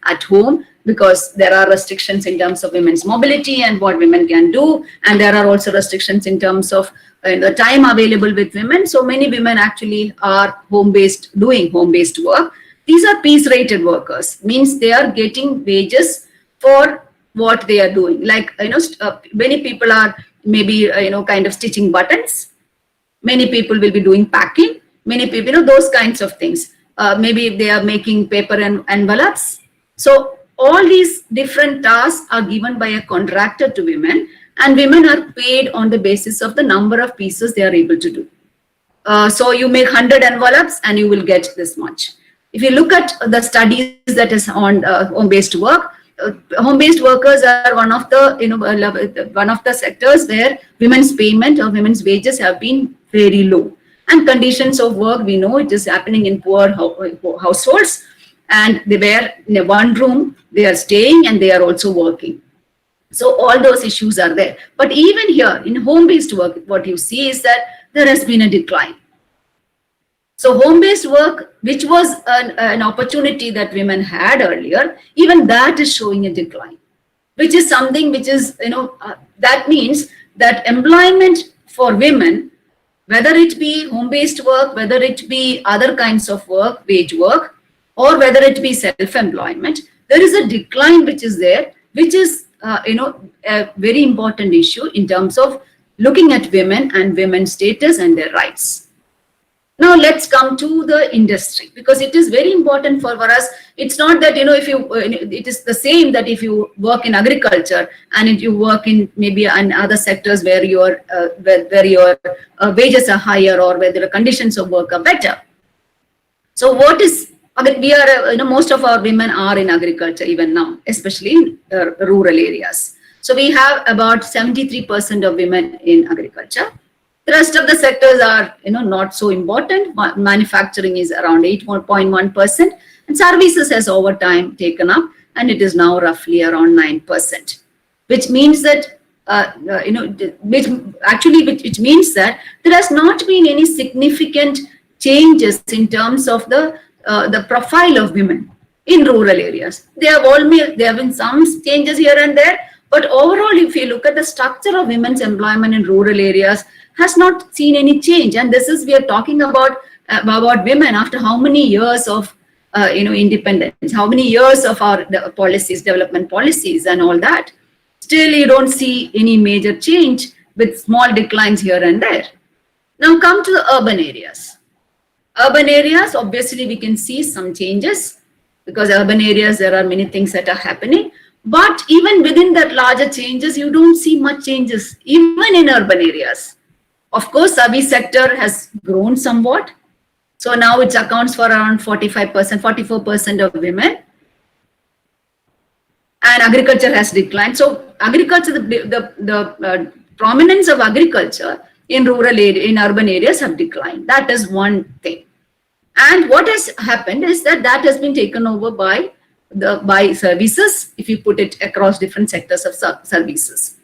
at home, because there are restrictions in terms of women's mobility and what women can do. And there are also restrictions in terms of the time available with women. So many women actually are home-based, doing home-based work. These are piece-rated workers, means they are getting wages for what they are doing. Like, many people are maybe, kind of stitching buttons. Many people will be doing packing. Many people, those kinds of things. Maybe they are making paper and envelopes. So all these different tasks are given by a contractor to women, and women are paid on the basis of the number of pieces they are able to do. So you make 100 envelopes and you will get this much. If you look at the studies that is on home-based work, home-based workers are one of the sectors where women's payment or women's wages have been very low. And conditions of work, we know it is happening in poor households, and they were in one room, they are staying and they are also working. So all those issues are there. But even here in home-based work, what you see is that there has been a decline. So home-based work, which was an opportunity that women had earlier, even that is showing a decline, which is something which is, that means that employment for women, whether it be home-based work, whether it be other kinds of work, wage work, or whether it be self-employment, there is a decline which is there, which is, a very important issue in terms of looking at women and women's status and their rights. Now let's come to the industry, because it is very important for us. It's not that, if you, it is the same that if you work in agriculture and if you work in maybe in other sectors where your wages are higher or where the conditions of work are better. So what is, we are, most of our women are in agriculture even now, especially in rural areas. So we have about 73% of women in agriculture. The rest of the sectors are, not so important. Manufacturing is around 8.1%, and services has over time taken up, and it is now roughly around 9%, which means that, which means that there has not been any significant changes in terms of the profile of women in rural areas. There have been some changes here and there, but overall, if you look at the structure of women's employment in rural areas, has not seen any change. And this is, we are talking about women after how many years of independence, how many years of our policies, development policies and all that. Still, you don't see any major change, with small declines here and there. Now come to the urban areas. Urban areas, obviously we can see some changes, because urban areas, there are many things that are happening. But even within that larger changes, you don't see much changes, even in urban areas. Of course, service sector has grown somewhat. So now it accounts for around 45%, 44% of women. And agriculture has declined. So agriculture, the prominence of agriculture in rural area, in urban areas have declined. That is one thing. And what has happened is that has been taken over by services, if you put it across different sectors of services.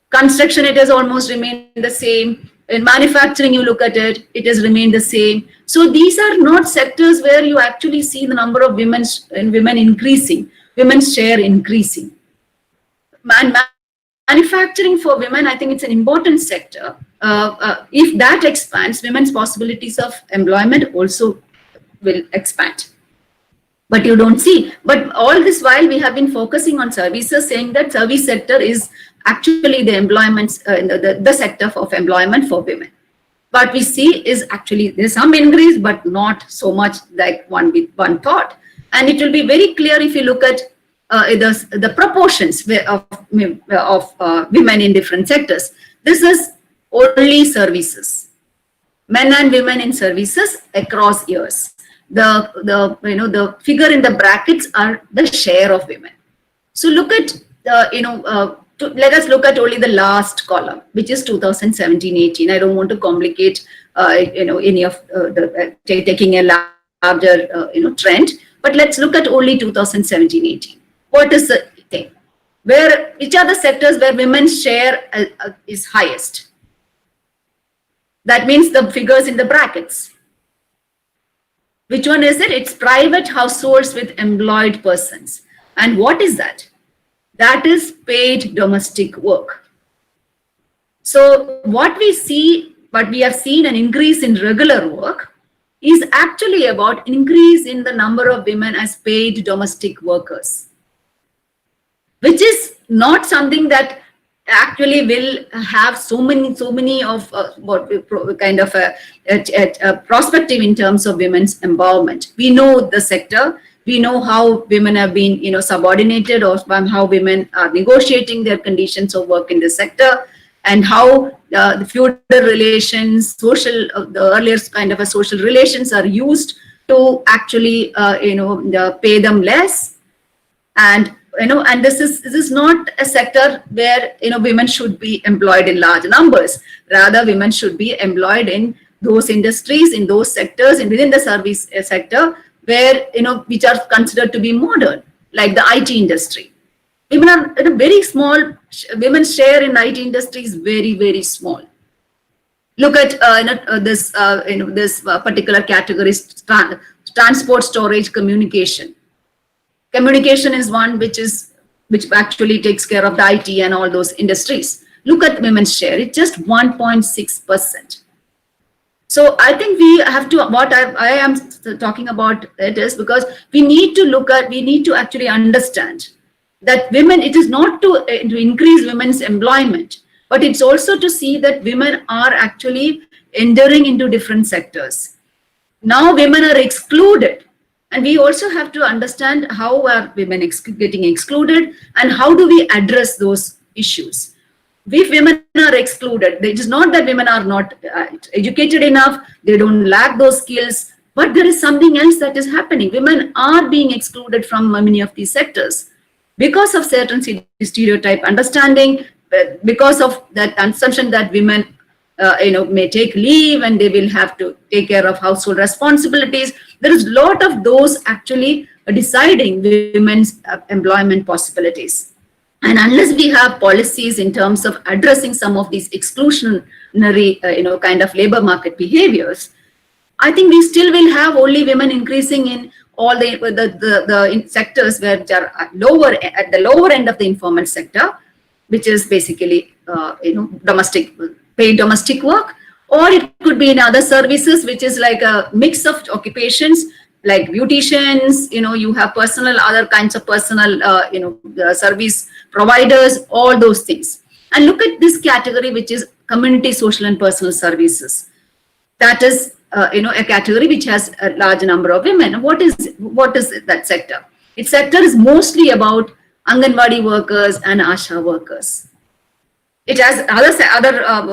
Construction, it has almost remained the same. In manufacturing, you look at it, it has remained the same. So these are not sectors where you actually see the number of women increasing, women's share increasing. Manufacturing for women, I think it's an important sector. If that expands, women's possibilities of employment also will expand. But you don't see. But all this while, we have been focusing on services, saying that service sector is actually the employment, the sector of employment for women. What we see is actually there's some increase, but not so much like one thought. And it will be very clear if you look at the proportions of women in different sectors. This is only services, men and women in services across years. The figure in the brackets are the share of women. So look at let us look at only the last column, which is 2017-18. I don't want to complicate any of taking a larger trend, but let's look at only 2017-18. What is the thing? Which are the sectors where women's share is highest? That means the figures in the brackets. Which one is it? It's private households with employed persons. And what is that? That is paid domestic work. So what we see, but we have seen an increase in regular work, is actually about increase in the number of women as paid domestic workers, which is not something that actually will have so many of what kind of a perspective in terms of women's empowerment. We know the sector. We know how women have been, subordinated, or how women are negotiating their conditions of work in the sector, and how the feudal relations, the earlier kind of a social relations are used to actually, pay them less. And this is not a sector where women should be employed in large numbers. Rather, women should be employed in those industries, in those sectors, and within the service sector where which are considered to be modern, like the IT industry. Women are very small. Women's share in the IT industry is very small. Look at this particular category: transport, storage, communication. Communication is one which actually takes care of the IT and all those industries. Look at women's share; it's just 1.6%. So I think we have to, what I am talking about it is because we need to actually understand that women, it is not to increase women's employment, but it's also to see that women are actually entering into different sectors. Now women are excluded, and we also have to understand how are women getting excluded and how do we address those issues. If women are excluded, it is not that women are not educated enough, they don't lack those skills, but there is something else that is happening. Women are being excluded from many of these sectors because of certain stereotype understanding, because of that assumption that women may take leave and they will have to take care of household responsibilities. There is a lot of those actually deciding women's employment possibilities. And unless we have policies in terms of addressing some of these exclusionary, kind of labor market behaviors, I think we still will have only women increasing in all the sectors where they are at the lower end of the informal sector, which is basically, paid domestic work, or it could be in other services, which is like a mix of occupations, like beauticians, you have other kinds of personal, service providers, all those things. And look at this category, which is community, social and personal services. That is, a category which has a large number of women. What is that sector? Its sector is mostly about Anganwadi workers and Asha workers. It has other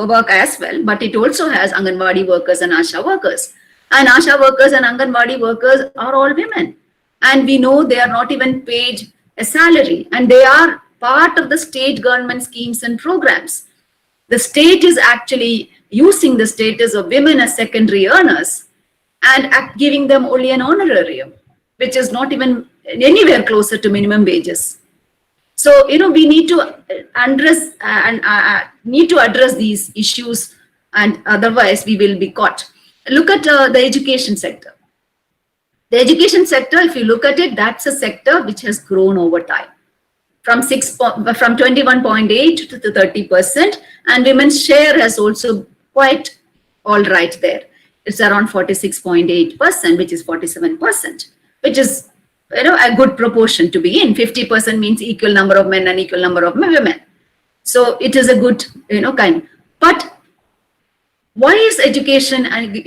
work as well, but it also has Anganwadi workers and Asha workers. And Asha workers and Anganwadi workers are all women. And we know they are not even paid a salary, and they are part of the state government schemes and programs. The state is actually using the status of women as secondary earners and giving them only an honorarium, which is not even anywhere closer to minimum wages. So, we need to address these issues, and otherwise we will be caught. Look at the education sector. The education sector, if you look at it, that's a sector which has grown over time from 21.8 to 30%, and women's share has also quite all right there. It's around 46.8%, which is 47%, which is a good proportion to be in. 50% means equal number of men and equal number of women. So it is a good kind. But why is education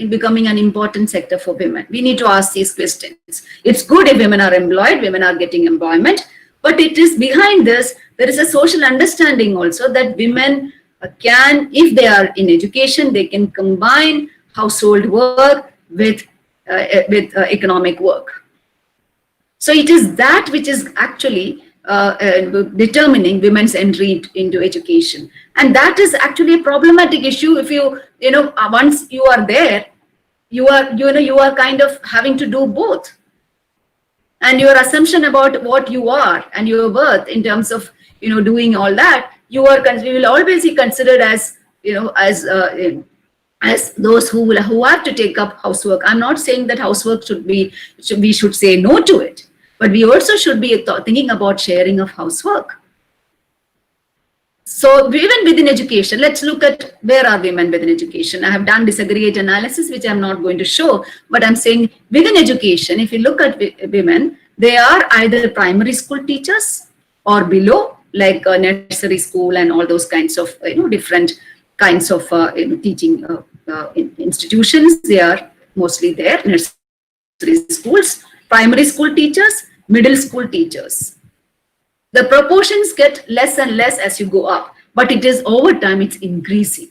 becoming an important sector for women? We need to ask these questions. It's good if women are employed, women are getting employment, but it is behind this, there is a social understanding also that women can, if they are in education, they can combine household work with economic work. So it is that which is actually determining women's entry into education, and that is actually a problematic issue. If once you are there, you are kind of having to do both, and your assumption about what you are and your worth in terms of doing all that, you will always be considered as as those who have to take up housework. I'm not saying that housework we should say no to it, but we also should be thinking about sharing of housework. So even within education, let's look at where are women within education. I have done disaggregate analysis, which I'm not going to show, but I'm saying within education, if you look at women, they are either primary school teachers or below, like nursery school and all those kinds of different kinds of teaching institutions. They are mostly there, nursery schools, primary school teachers, middle school teachers. The proportions get less and less as you go up, but it is over time, it's increasing.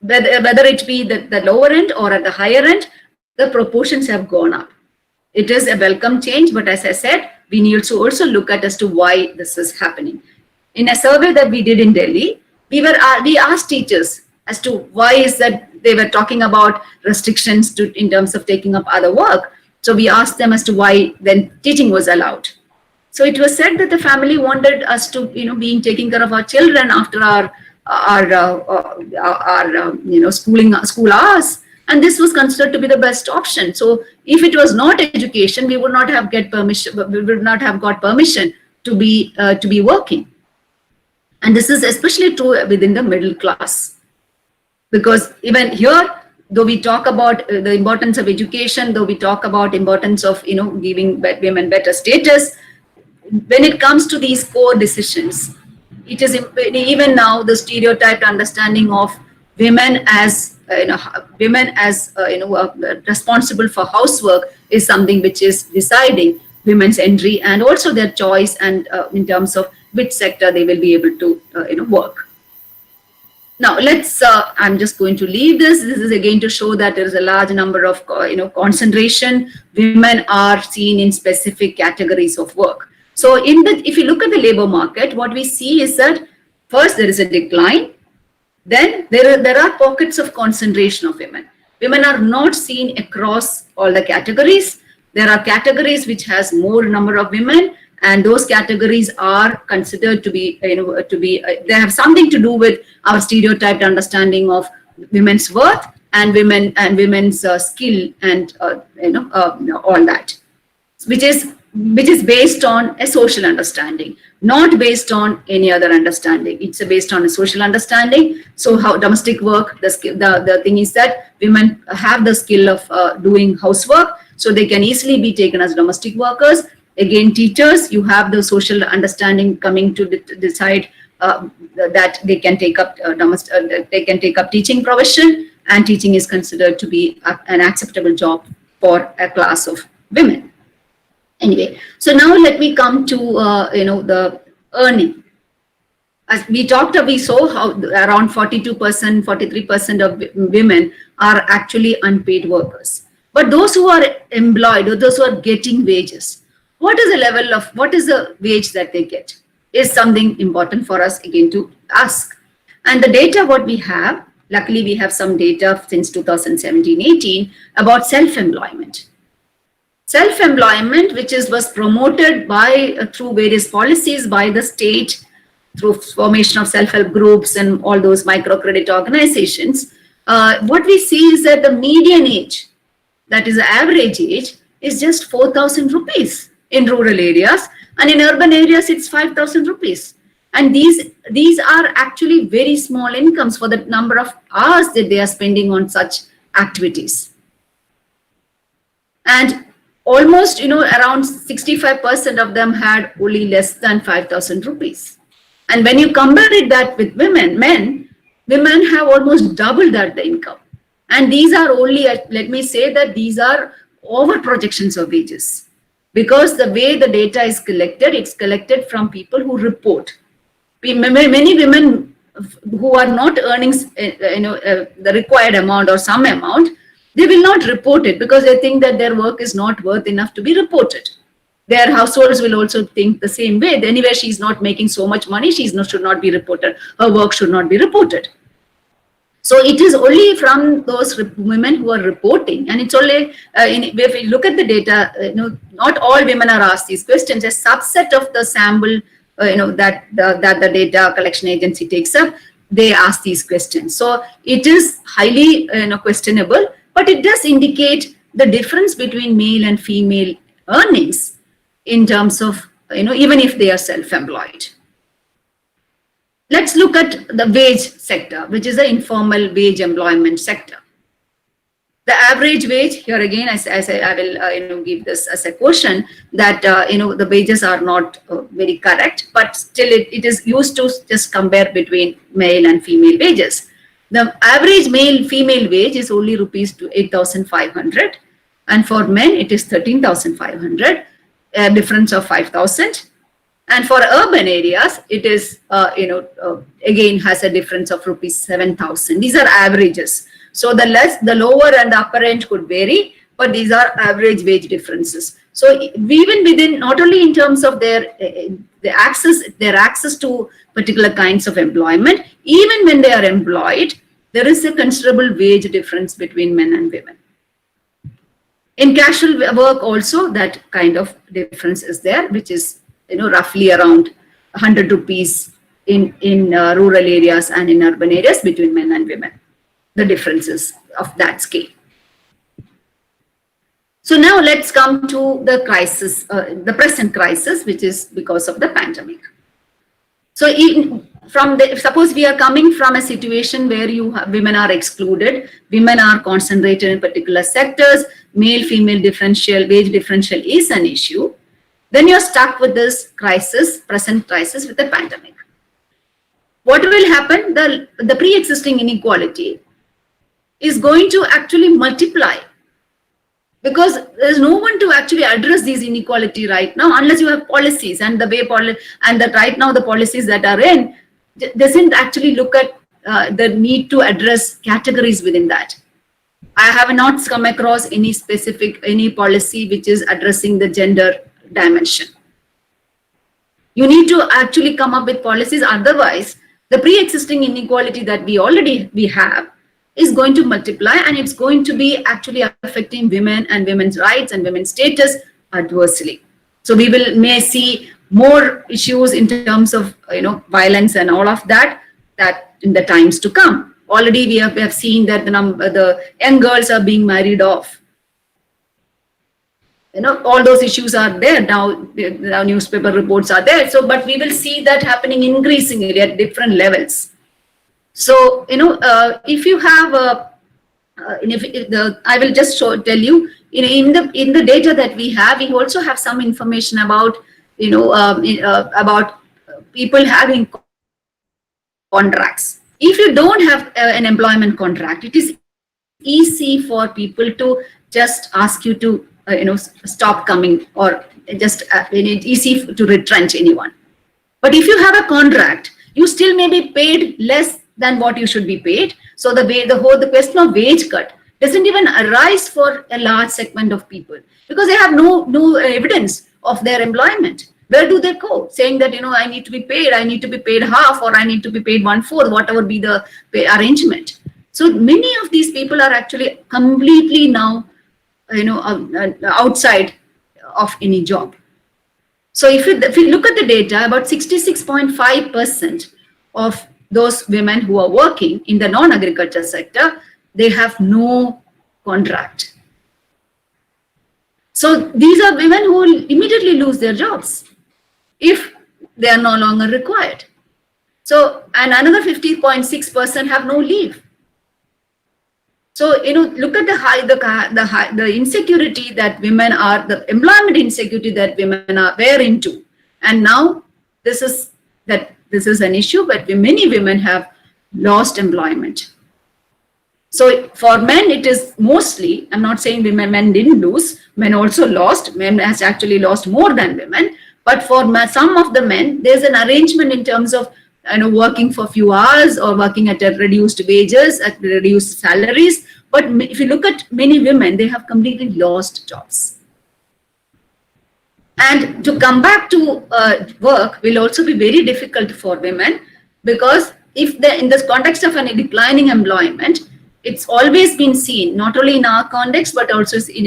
Whether it be the lower end or at the higher end, the proportions have gone up. It is a welcome change, but as I said, we need to also look at as to why this is happening. In a survey that we did in Delhi, we asked teachers as to why is that they were talking about restrictions in terms of taking up other work. So we asked them as to why then teaching was allowed. So it was said that the family wanted us to, being taking care of our children after our school hours, and this was considered to be the best option. So if it was not education, we would not have got permission to be working. And this is especially true within the middle class, because even here, though we talk about the importance of education, though we talk about importance of giving women better status, when it comes to these core decisions, it is even now the stereotyped understanding of women as responsible for housework is something which is deciding women's entry and also their choice and in terms of which sector they will be able to work. Now I'm just going to leave this. This is again to show that there is a large number of concentration. Women are seen in specific categories of work. So if you look at the labor market, what we see is that first there is a decline. Then there are pockets of concentration of women. Women are not seen across all the categories. There are categories which has more number of women, and those categories are considered to be, they have something to do with our stereotyped understanding of women's worth and women's skill and all that, which is based on a social understanding, not based on any other understanding. It's based on a social understanding. So how domestic work, the thing is that women have the skill of doing housework, so they can easily be taken as domestic workers. Again, teachers, you have the social understanding coming to decide that they can take up teaching profession, and teaching is considered to be an acceptable job for a class of women. Anyway, so now let me come to the earning. As we saw how around 42%, 43% of women are actually unpaid workers. But those who are employed, or those who are getting wages, what is the wage that they get is something important for us again to ask. And the data what we have, luckily we have some data since 2017-18 about self-employment. Self-employment, which was promoted through various policies by the state, through formation of self-help groups and all those microcredit organizations, what we see is that the median age, that is the average age, is just 4,000 rupees in rural areas, and in urban areas it's 5,000 rupees. And these are actually very small incomes for the number of hours that they are spending on such activities. And almost, around 65% of them had only less than 5,000 rupees. And when you compare that with women have almost doubled that income. And these are only, let me say that these are over projections of wages, because the way the data is collected, it's collected from people who report. Many women who are not earning, the required amount or some amount, they will not report it because they think that their work is not worth enough to be reported. Their households will also think the same way. Anyway, she's not making so much money, should not be reported. Her work should not be reported. So it is only from those women who are reporting, and it's only, if you look at the data, not all women are asked these questions. A subset of the sample, that the data collection agency takes up, they ask these questions. So it is highly questionable, but it does indicate the difference between male and female earnings in terms of, even if they are self-employed. Let's look at the wage sector, which is the informal wage employment sector. The average wage here again, I will give this as a caution that the wages are not very correct, but still it is used to just compare between male and female wages. The average male female wage is only rupees 8,500, and for men it is 13,500, a difference of 5,000. And for urban areas, it is again has a difference of rupees 7,000. These are averages. So the lower and the upper end could vary, but these are average wage differences. So even within, not only in terms of their access to particular kinds of employment, even when they are employed, there is a considerable wage difference between men and women. In casual work also, that kind of difference is there, which is roughly around 100 rupees in rural areas and in urban areas between men and women. The differences of that scale. So now let's come to the crisis, the present crisis, which is because of the pandemic. So suppose we are coming from a situation where women are excluded, women are concentrated in particular sectors, male-female wage differential is an issue. Then you're stuck with this crisis, present crisis with the pandemic. What will happen? The pre-existing inequality is going to actually multiply, because there's no one to actually address these inequality right now unless you have policies, and right now the policies that are in doesn't actually look at the need to address categories within that. I have not come across any policy which is addressing the gender dimension. You need to actually come up with policies, otherwise the pre-existing inequality that we have is going to multiply, and it's going to be actually affecting women and women's rights and women's status adversely. So we may see more issues in terms of violence and all of that in the times to come. Already we have seen that the young girls are being married off. All those issues are there now. Newspaper reports are there. So, but we will see that happening increasingly at different levels. So, if you have I will just tell you, in the data that we have, we also have some information about, about people having contracts. If you don't have an employment contract, it is easy for people to just ask you to, stop coming, or just it's easy to retrench anyone. But if you have a contract, you still may be paid less than what you should be paid. So the question of wage cut doesn't even arise for a large segment of people, because they have no evidence of their employment. Where do they go? Saying that, I need to be paid half, or I need to be paid 1/4, whatever be the arrangement. So many of these people are actually completely now, outside of any job. So if you look at the data, about 66.5% of those women who are working in the non-agriculture sector, they have no contract. So these are women who will immediately lose their jobs if they are no longer required. So, and another 50.6% have no leave. So, look at the insecurity that women are, the employment insecurity that women were into. And now this is an issue, but many women have lost employment. So for men, it is mostly, I'm not saying men didn't lose, men also lost, men has actually lost more than women. But for some of the men, there's an arrangement in terms of working for a few hours, or working at reduced wages, at reduced salaries. But if you look at many women, they have completely lost jobs. And to come back to work will also be very difficult for women, because if in this context of a declining employment, it's always been seen, not only in our context, but also in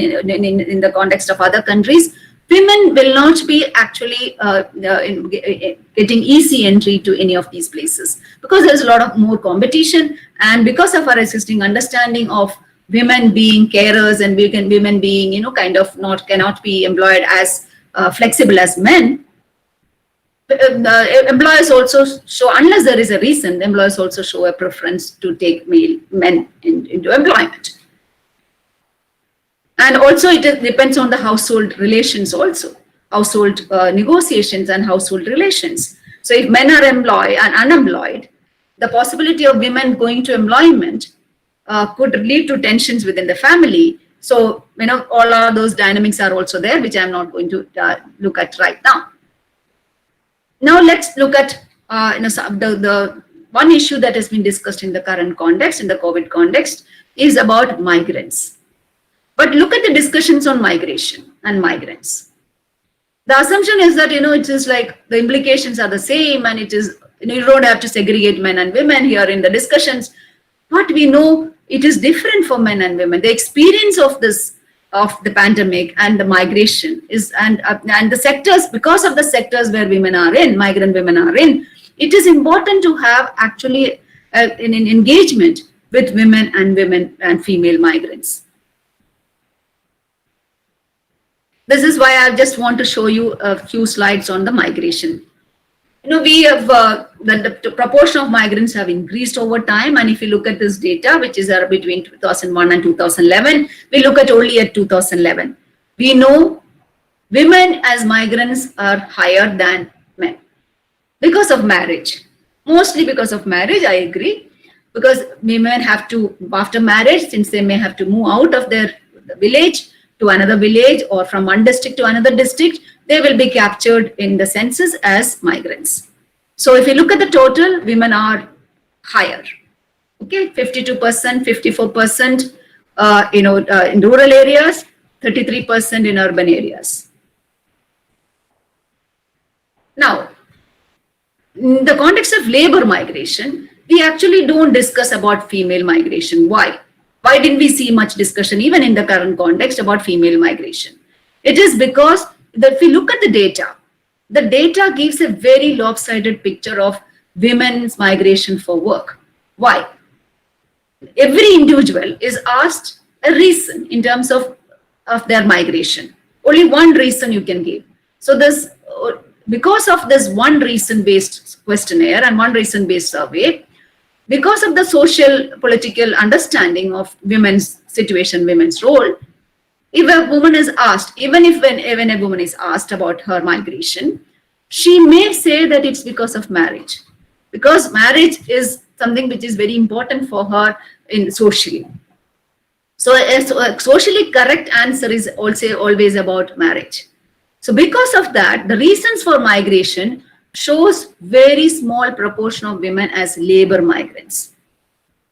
the context of other countries, women will not be actually getting easy entry to any of these places, because there's a lot of more competition, and because of our existing understanding of women being carers and women being, kind of cannot be employed as flexible as men. The employers also show, unless there is a reason, employers also show a preference to take men into employment. And also it depends on the household relations also, household negotiations and household relations. So if men are employed and unemployed, the possibility of women going to employment could lead to tensions within the family. So, all of those dynamics are also there, which I'm not going to look at right now. Now let's look at the one issue that has been discussed in the current context, in the COVID context, is about migrants. But look at the discussions on migration and migrants. The assumption is that, it is like the implications are the same, and it is, you don't have to segregate men and women here in the discussions. But we know it is different for men and women. The experience of the pandemic and the migration is, and the sectors, because of the sectors where women are in, migrant women are in, it is important to have actually an engagement with women and female migrants. This is why I just want to show you a few slides on the migration. We have the proportion of migrants have increased over time, and if you look at this data, which is between 2001 and 2011, we look at only at 2011. We know women as migrants are higher than men because of marriage, mostly because of marriage. I agree, because women have to, after marriage, since they may have to move out of their village to another village or from one district to another district, they will be captured in the census as migrants. So if you look at the total, women are higher. Okay, 52%, 54%, in rural areas, 33% in urban areas. Now, in the context of labor migration, we actually don't discuss about female migration. Why? Why didn't we see much discussion even in the current context about female migration? It is because if we look at the data gives a very lopsided picture of women's migration for work. Why? Every individual is asked a reason in terms of their migration. Only one reason you can give. So this, because of this one reason based questionnaire and one reason based survey, because of the social political understanding of women's situation, women's role, if a woman is asked, even when a woman is asked about her migration, she may say that it's because of marriage, because marriage is something which is very important for her socially. So a socially correct answer is also always about marriage. So because of that, the reasons for migration shows very small proportion of women as labor migrants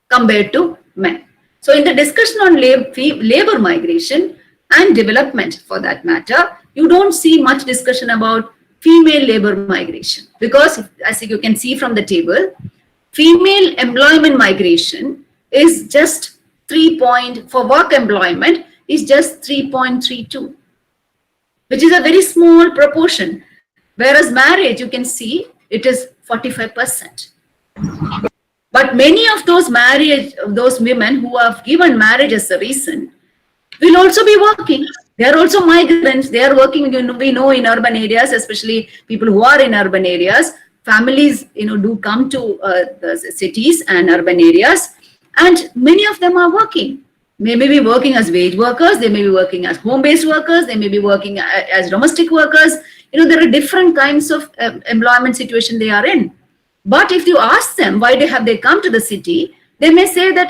compared to men. So in the discussion on labor migration and development for that matter, you don't see much discussion about female labor migration, because as you can see from the table, female employment migration is just for work employment is just 3.32, which is a very small proportion. Whereas marriage, you can see it is 45%. But many of those women who have given marriage as a reason will also be working. They are also migrants. They are working. We know in urban areas, especially people who are in urban areas, families do come to the cities and urban areas, and many of them are working. They may be working as wage workers. They may be working as home-based workers. They may be working as domestic workers. There are different kinds of employment situation they are in. But if you ask them why have they come to the city, they may say that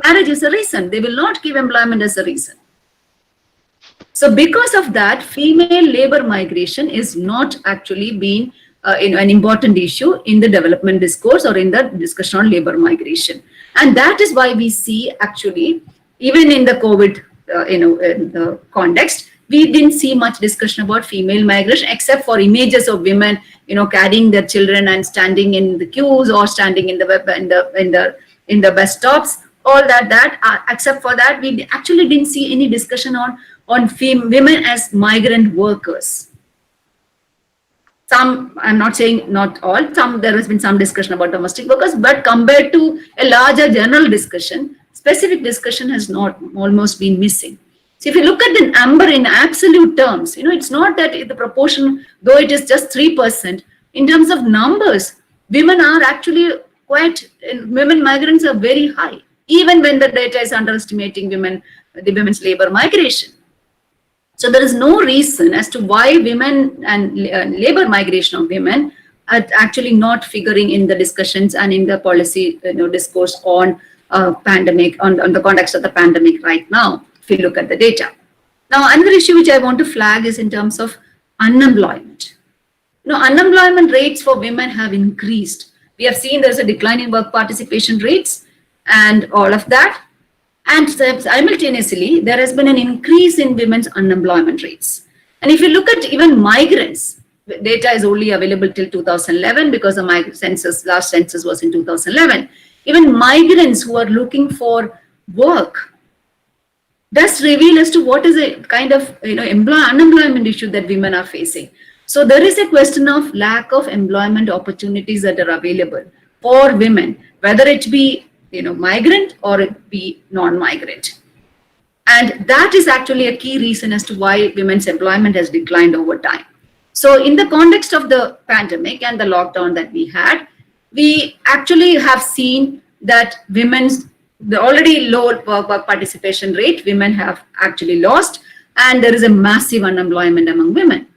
marriage is a reason. They will not give employment as a reason. So because of that, female labor migration is not actually being an important issue in the development discourse or in the discussion on labor migration. And that is why we see actually, even in the COVID in the context, we didn't see much discussion about female migration, except for images of women, carrying their children and standing in the queues or standing in the bus stops. All that, except for that, we actually didn't see any discussion on on women as migrant workers. Some, I'm not saying not all, some, there has been some discussion about domestic workers, but compared to a larger general discussion, specific discussion has not almost been missing. So if you look at the number in absolute terms, it's not that the proportion, though it is just 3%, in terms of numbers, women are actually women migrants are very high, even when the data is underestimating the women's labor migration. So there is no reason as to why women and labor migration of women are actually not figuring in the discussions and in the policy discourse on pandemic, on the context of the pandemic right now, if you look at the data. Now, another issue which I want to flag is in terms of unemployment. Unemployment rates for women have increased. We have seen there's a decline in work participation rates and all of that. And simultaneously, there has been an increase in women's unemployment rates. And if you look at even migrants, data is only available till 2011 because the last census was in 2011. Even migrants who are looking for work, does reveal as to what is a kind of unemployment issue that women are facing. So there is a question of lack of employment opportunities that are available for women, whether it be migrant or it be non-migrant. And that is actually a key reason as to why women's employment has declined over time. So in the context of the pandemic and the lockdown that we had, we actually have seen that the already low work participation rate, women have actually lost, and there is a massive unemployment among women.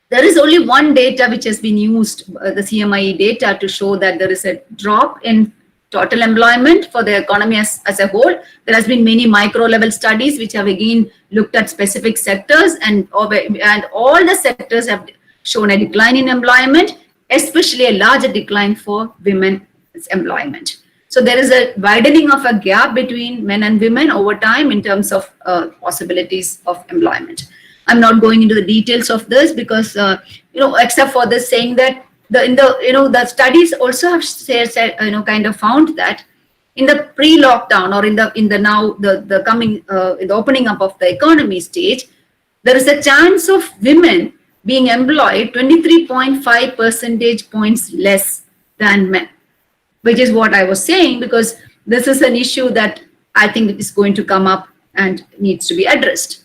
There is only one data which has been used, the CMIE data, to show that there is a drop in total employment for the economy as a whole. There has been many micro level studies which have again looked at specific sectors, and all the sectors have shown a decline in employment, especially a larger decline for women's employment. So there is a widening of a gap between men and women over time in terms of possibilities of employment. I'm not going into the details of this because, except for this saying that the studies also have said, kind of found that in the pre-lockdown or in the opening up of the economy stage, there is a chance of women being employed 23.5 percentage points less than men, which is what I was saying, because this is an issue that I think is going to come up and needs to be addressed.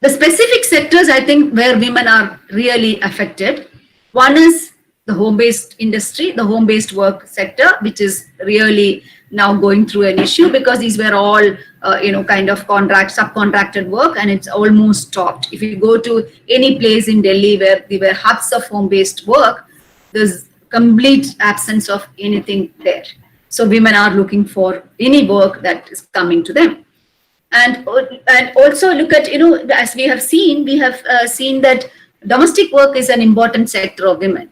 The specific sectors, I think, where women are really affected, one is the home-based industry, the home-based work sector, which is really now going through an issue because these were all, kind of subcontracted work, and it's almost stopped. If you go to any place in Delhi where there were hubs of home-based work, there's complete absence of anything there. So women are looking for any work that is coming to them. And also look at, as we have seen that domestic work is an important sector of women.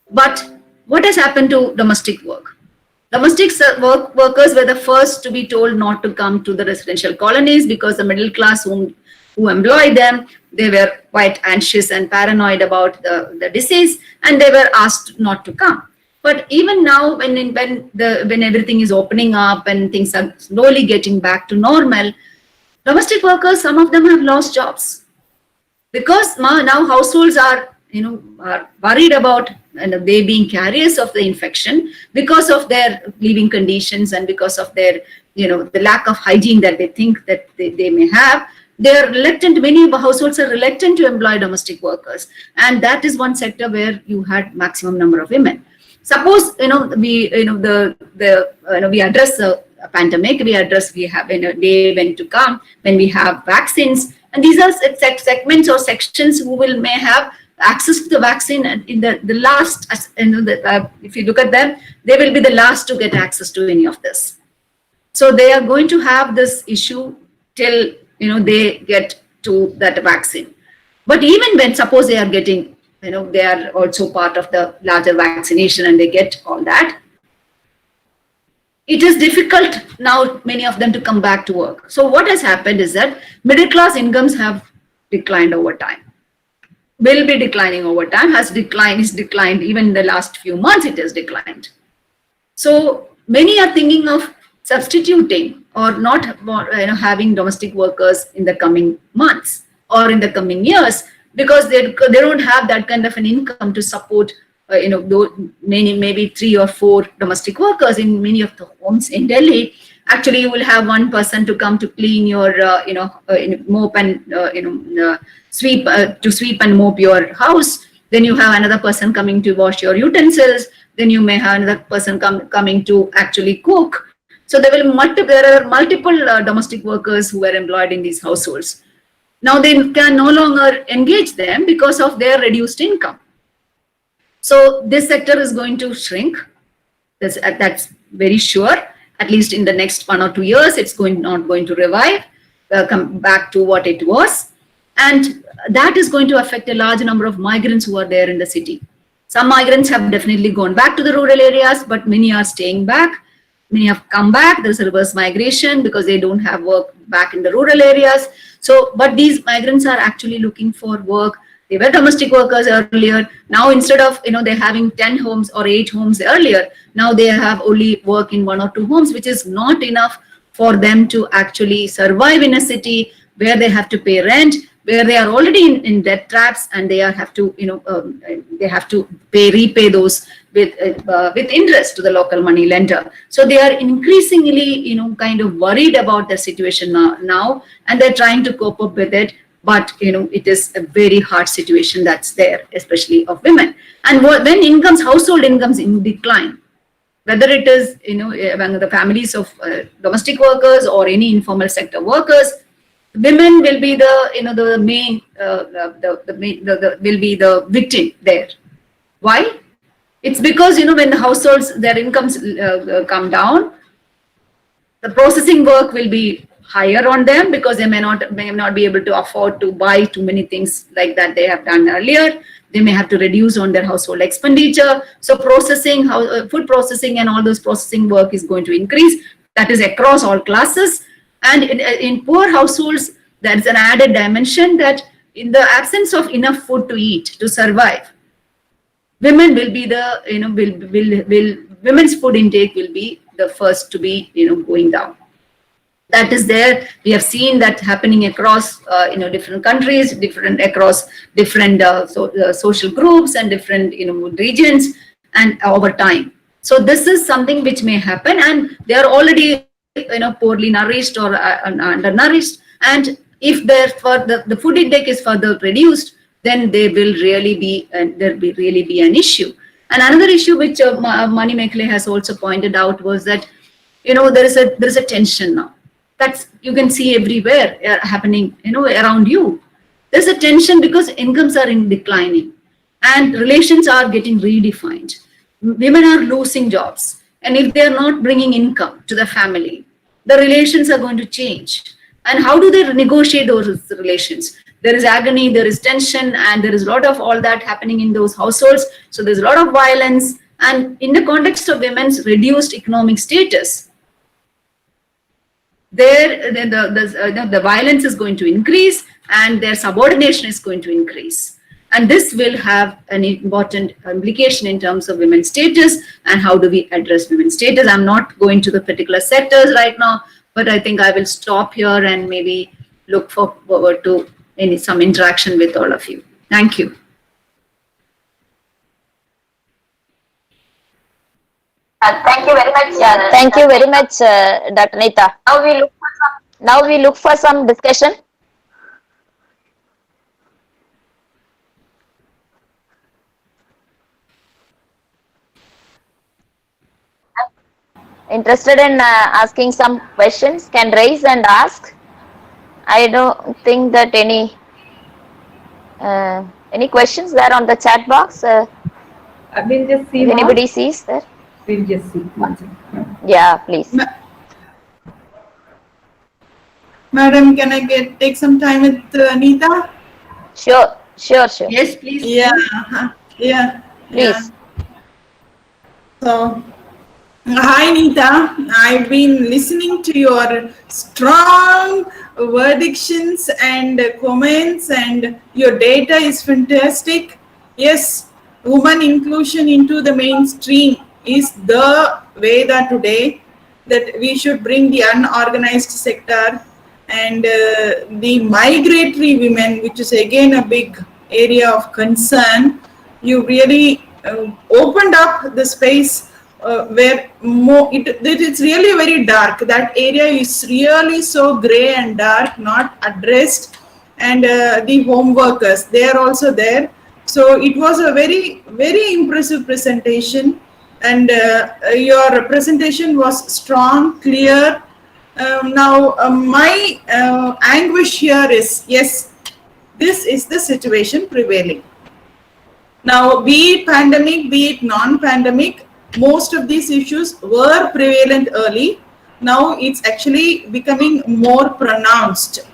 But what has happened to domestic work? Domestic workers were the first to be told not to come to the residential colonies because the middle class who employed them, they were quite anxious and paranoid about the disease, and they were asked not to come. But even now, when everything is opening up and things are slowly getting back to normal, domestic workers, some of them have lost jobs because now households are worried about they being carriers of the infection because of their living conditions and because of their the lack of hygiene that they think that they may have. They are reluctant. Many households are reluctant to employ domestic workers, and that is one sector where you had maximum number of women. Suppose we address the pandemic, we have a day when to come when we have vaccines, and these are segments or sections who may have access to the vaccine in the last, if you look at them, they will be the last to get access to any of this. So they are going to have this issue till they get to that vaccine. But even when suppose they are getting, they are also part of the larger vaccination and they get all that, it is difficult now, many of them, to come back to work. So what has happened is that middle class incomes have declined over time, will be declining over time, is declined, even in the last few months it has declined. So many are thinking of substituting or not having domestic workers in the coming months or in the coming years, because they don't have that kind of an income to support maybe 3 or 4 domestic workers in many of the homes in Delhi. Actually, you will have one person to come to clean your mop and sweep to sweep and mop your house. Then you have another person coming to wash your utensils. Then you may have another person coming to actually cook. So there are multiple domestic workers who are employed in these households. Now they can no longer engage them because of their reduced income. So this sector is going to shrink. That's very sure. At least in the next 1 or 2 years, it's not going to revive, come back to what it was. And that is going to affect a large number of migrants who are there in the city. Some migrants have definitely gone back to the rural areas, but many are staying back. Many have come back. There's a reverse migration because they don't have work back in the rural areas. So, but these migrants are actually looking for work. They were domestic workers earlier. Now, instead of they're having 10 homes or 8 homes earlier, now they have only work in 1 or 2 homes, which is not enough for them to actually survive in a city where they have to pay rent, where they are already in debt traps, and they have to repay those with interest to the local money lender. So they are increasingly kind of worried about their situation now, and they're trying to cope up with it. But it is a very hard situation that's there, especially of women. And when household incomes in decline, whether it is among the families of domestic workers or any informal sector workers, women will be the main will be the victim there. Why? It's because when the households, their incomes come down, the processing work will be higher on them because they may not be able to afford to buy too many things like that they have done earlier. They may have to reduce on their household expenditure. So processing, food processing and all those processing work is going to increase. That is across all classes. And in poor households, there's an added dimension that in the absence of enough food to eat, to survive, women will be women's food intake will be the first to be going down. That is there. We have seen that happening across different countries, across different social groups and different regions, and over time. So this is something which may happen, and they are already poorly nourished or undernourished. And if the food intake is further reduced, then there will really be an issue. And another issue which Mani Mekhle has also pointed out was that there is a tension now. That's you can see everywhere happening around you. There's a tension because incomes are declining and relations are getting redefined. Women are losing jobs, and if they are not bringing income to the family, the relations are going to change. And how do they negotiate those relations? There is agony, there is tension, and there is a lot of all that happening in those households. So there's a lot of violence, and in the context of women's reduced economic status, the violence is going to increase and their subordination is going to increase. And this will have an important implication in terms of women's status and how do we address women's status. I'm not going to the particular sectors right now, but I think I will stop here and maybe look forward to some interaction with all of you. Thank you. Thank you very much. Yeah, thank you very much, Dr. Nita. Now we look for some discussion. Interested in asking some questions can raise and ask. I don't think that any questions there on the chat box. We'll just see. If anybody sees there. We'll just see. Yeah, please. Madam, can I take some time with Anita? Sure. Yes, please. Yeah. Please. So, hi Nita, I've been listening to your strong verdictions and comments, and your data is fantastic. Yes, woman inclusion into the mainstream is the Veda today. that we should bring the unorganized sector and the migratory women, which is again a big area of concern. You really opened up the space where it's really very dark. That area is really so gray and dark, not addressed. And the home workers, they are also there. So it was a very, very impressive presentation. And your presentation was strong, clear. Now, my anguish here is, yes, this is the situation prevailing. Now, be it pandemic, be it non-pandemic, most of these issues were prevalent early. Now, it's actually becoming more pronounced.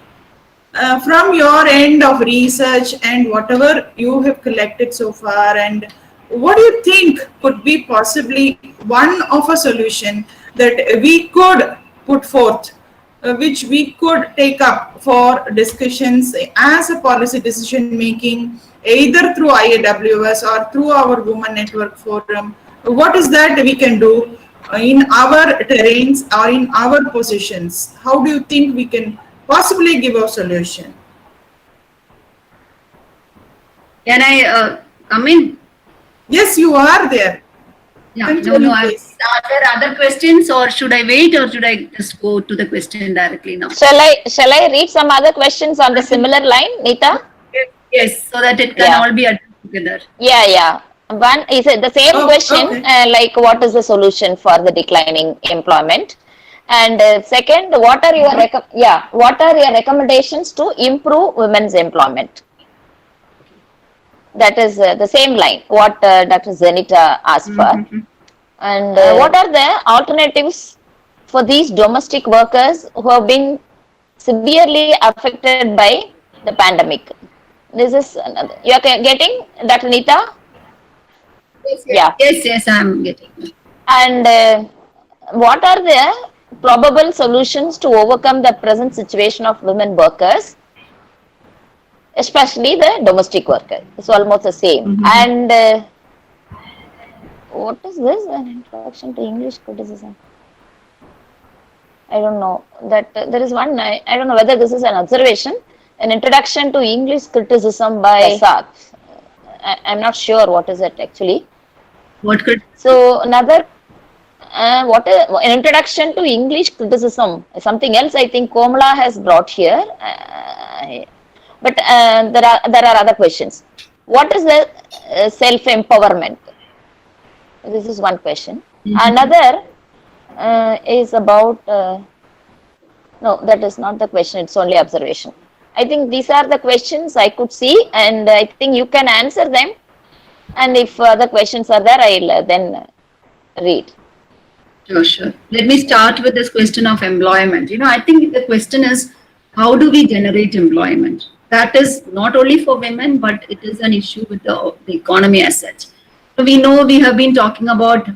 From your end of research and whatever you have collected so far, and what do you think could be possibly one of a solution that we could put forth, which we could take up for discussions as a policy decision making, either through IAWS or through our Women Network Forum? What is that we can do in our terrains or in our positions? How do you think we can possibly give a solution? Can I come in? Yes, you are there. Yeah, Continue, are please. there other questions, or should I wait, or should I just go to the question directly now? Shall I read some other questions on the similar line, Neeta? Yes, so that it can all be addressed together. Yeah. One is the same question, okay. like what is the solution for the declining employment? And second, what are your recommendations to improve women's employment? That is the same line what Dr. Zenita asked for. And what are the alternatives for these domestic workers who have been severely affected by the pandemic? This is another. You are getting, Dr. Neeta? Yes, I am getting. And what are the probable solutions to overcome the present situation of women workers, especially the domestic worker? It's almost the same. And what is this? An introduction to English criticism. I don't know. That there is one. I don't know whether this is an observation. An introduction to English criticism by Sark. I'm not sure what is it actually. What could? So another. What is an introduction to English criticism? Something else I think Komala has brought here, but there are other questions. What is the self-empowerment? This is one question. Another is about no, that is not the question. It's only observation. I think these are the questions I could see, and I think you can answer them. And if other questions are there, I'll then read. Sure. Let me start with this question of employment. I think the question is, how do we generate employment? That is not only for women, but it is an issue with the economy as such. So we know we have been talking about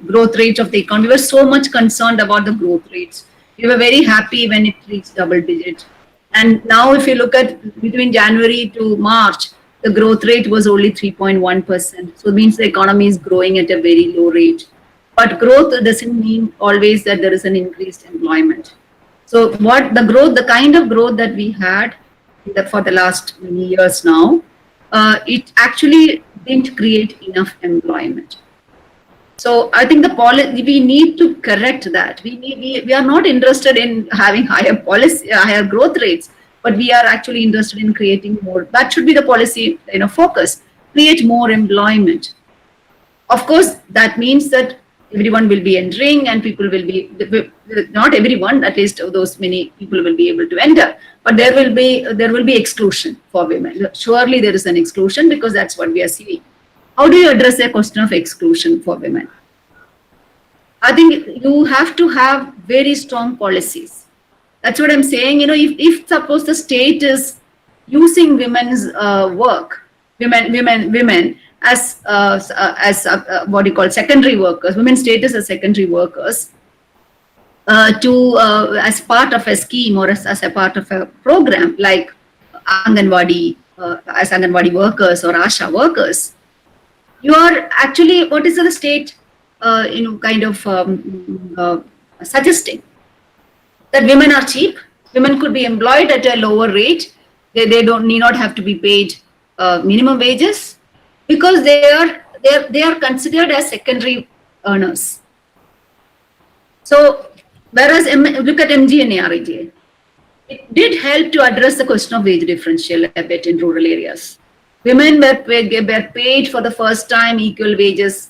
growth rates of the economy. We were so much concerned about the growth rates. We were very happy when it reached double digits. And now if you look at between January to March, the growth rate was only 3.1%. So it means the economy is growing at a very low rate. But growth doesn't mean always that there is an increased employment. So the kind of growth that we had for the last many years now, it actually didn't create enough employment. So I think we need to correct that. We are not interested in having higher growth rates, but we are actually interested in creating more. That should be the policy focus. Create more employment. Of course, that means that everyone will be entering, and people will be, not everyone, at least those many people will be able to enter, but there will be exclusion for women. Surely there is an exclusion, because that's what we are seeing. How do you address the question of exclusion for women? I think you have to have very strong policies. That's what I'm saying. If suppose the state is using women's work, women as what you call secondary workers, women's status as secondary workers, as part of a scheme or as a part of a program like Anganwadi, as Anganwadi workers or Asha workers, you are actually, what is the state kind of suggesting that women are cheap, women could be employed at a lower rate, they don't need not have to be paid minimum wages, because they are considered as secondary earners. So whereas look at MG and ARIGA, it did help to address the question of wage differential a bit in rural areas. Women were paid for the first time equal wages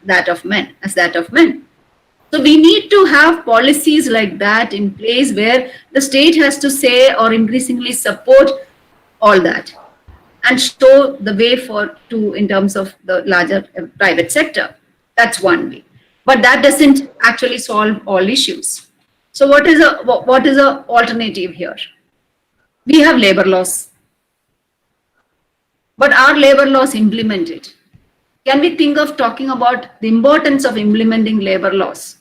that of men. So we need to have policies like that in place where the state has to say or increasingly support all that and show the way in terms of the larger private sector. That's one way. But that doesn't actually solve all issues. So what is a alternative here? We have labor laws. But are labor laws implemented? Can we think of talking about the importance of implementing labor laws,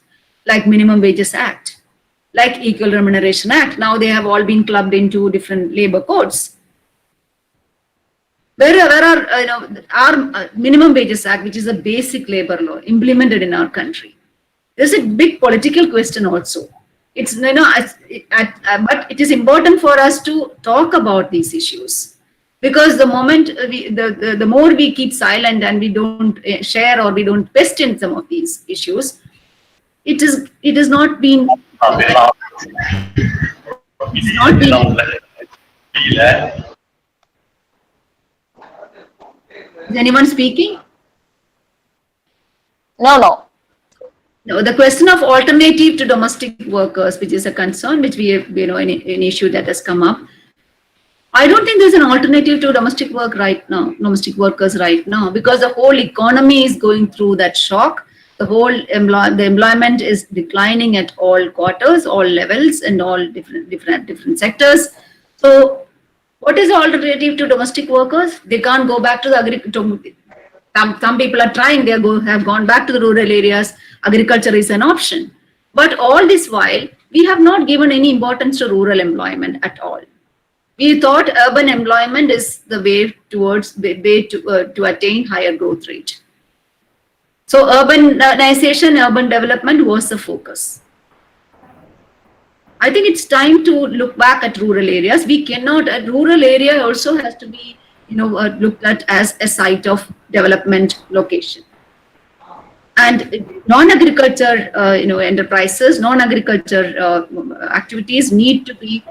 like Minimum Wages Act, like Equal Remuneration Act? Now they have all been clubbed into different labor codes. Where are our Minimum Wages Act, which is a basic labor law, implemented in our country? There's a big political question also. It's but it is important for us to talk about these issues. Because the moment the more we keep silent and we don't share or we don't question some of these issues, it has not been. Is anyone speaking? No. No, the question of alternative to domestic workers, which is a concern, which we have, an issue that has come up. I don't think there's an alternative to domestic workers right now, because the whole economy is going through that shock. The employment is declining at all quarters, all levels, and all different sectors. So, what is the alternative to domestic workers? They can't go back to the agriculture. Some people are trying. Have gone back to the rural areas. Agriculture is an option, but all this while we have not given any importance to rural employment at all. We thought urban employment is the way to attain higher growth rate. So urbanization, urban development was the focus. I think it's time to look back at rural areas. We cannot. A rural area also has to be, looked at as a site of development location. And non-agriculture, enterprises, non-agriculture activities need to be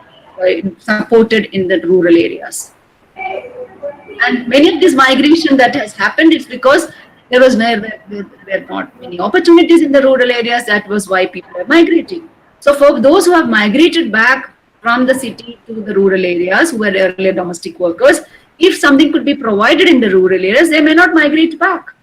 supported in the rural areas. And many of this migration that has happened is because there were not many opportunities in the rural areas. That was why people are migrating. So for those who have migrated back from the city to the rural areas, who were earlier domestic workers, if something could be provided in the rural areas, they may not migrate back.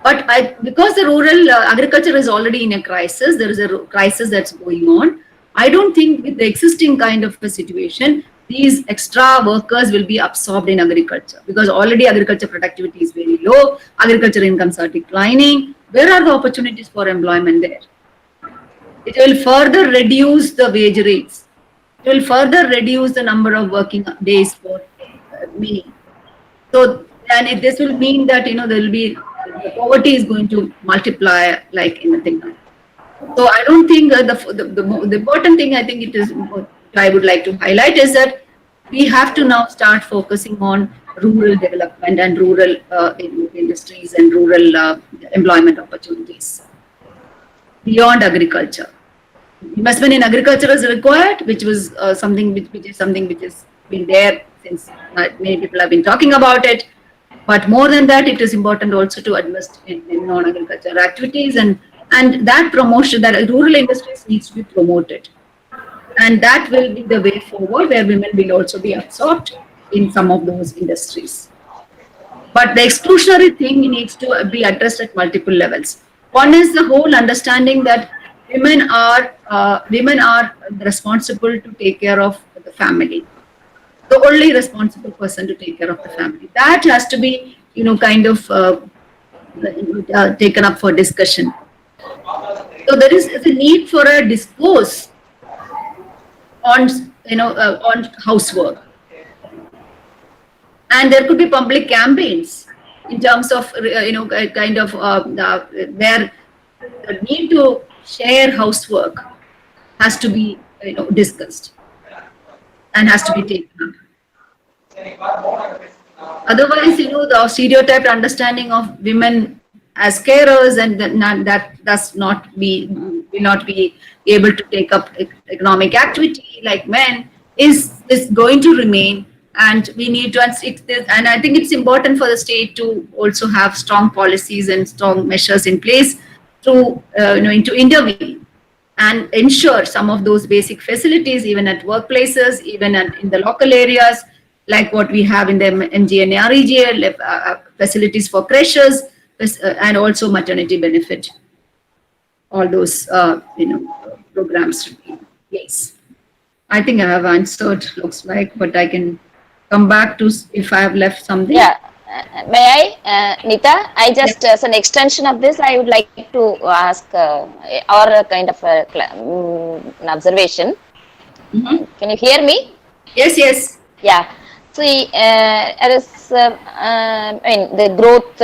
But because the rural agriculture is already in a crisis, there is a crisis that's going on. I don't think with the existing kind of a situation, these extra workers will be absorbed in agriculture, because already agriculture productivity is very low, agriculture incomes are declining. Where are the opportunities for employment there? It will further reduce the wage rates. It will further reduce the number of working days for many. So, and this will mean that, there will be, the poverty is going to multiply like anything else. So I don't think the important thing, I think it is, I would like to highlight, is that we have to now start focusing on rural development and rural industries and rural employment opportunities beyond agriculture. Investment in agriculture is required, which was something which has been there since many people have been talking about it. But more than that, it is important also to invest in non-agricultural activities, and that promotion, that rural industries needs to be promoted. And that will be the way forward, where women will also be absorbed in some of those industries. But the exclusionary thing needs to be addressed at multiple levels. One is the whole understanding that women are responsible to take care of the family. The only responsible person to take care of the family. That has to be, kind of taken up for discussion. So there is a need for a discourse on, on housework. And there could be public campaigns in terms of kind of where the need to share housework has to be discussed and has to be taken up. Otherwise, the stereotyped understanding of women as carers and that does not be will not be able to take up economic activity like men is going to remain, and we need to and I think it's important for the state to also have strong policies and strong measures in place to to intervene and ensure some of those basic facilities, even at workplaces, even in the local areas, like what we have in the MG and REGL, facilities for creches, and also maternity benefit. All those, programs should be in place. I think I have answered, looks like, but I can come back to if I have left something. Yeah. May I, Nita? I just, as an extension of this, I would like to ask or a kind of an observation. Can you hear me? Yes, yes. Yeah. See, there is, I mean, the growth,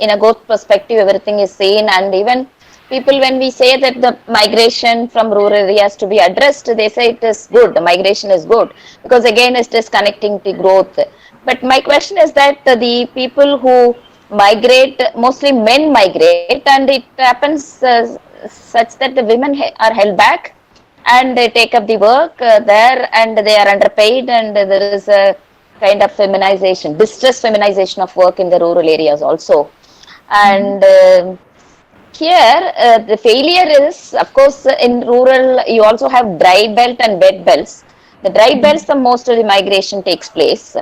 in a growth perspective, everything is seen, and even people, when we say that the migration from rural areas to be addressed, they say it is good, the migration is good, because again, it is connecting to growth. But my question is that the people who migrate, mostly men migrate, and it happens such that the women are held back and they take up the work there, and they are underpaid, and there is a kind of feminization, distress feminization of work in the rural areas also. And here, the failure is, of course, in rural, you also have dry belt and wet belts. The dry belts, the most of the migration takes place.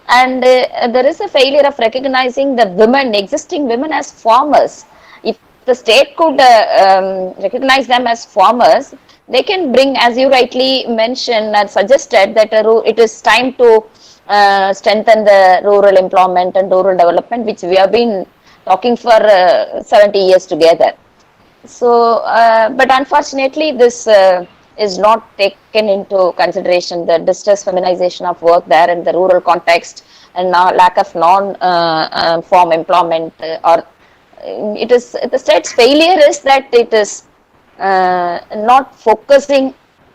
And there is a failure of recognizing the women, existing women, as farmers. If the state could recognize them as farmers, they can bring, as you rightly mentioned and suggested, that it is time to strengthen the rural employment and rural development, which we have been talking for 70 years together. So, but unfortunately, this is not taken into consideration, the distress feminization of work there in the rural context, and now lack of non-form employment, or it is the state's failure is that it is not focusing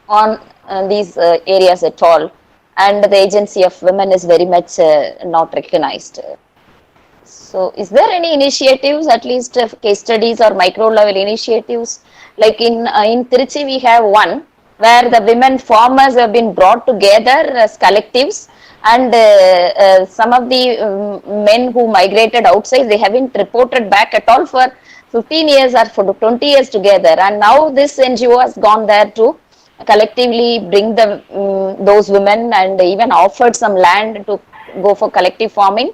on these areas at all, and the agency of women is very much not recognized. So, is there any initiatives, at least case studies or micro level initiatives? Like in Tiruchi, we have one where the women farmers have been brought together as collectives, and some of the men who migrated outside, they haven't reported back at all for 15 years or for 20 years together. And now this NGO has gone there to collectively bring the those women, and even offered some land to go for collective farming,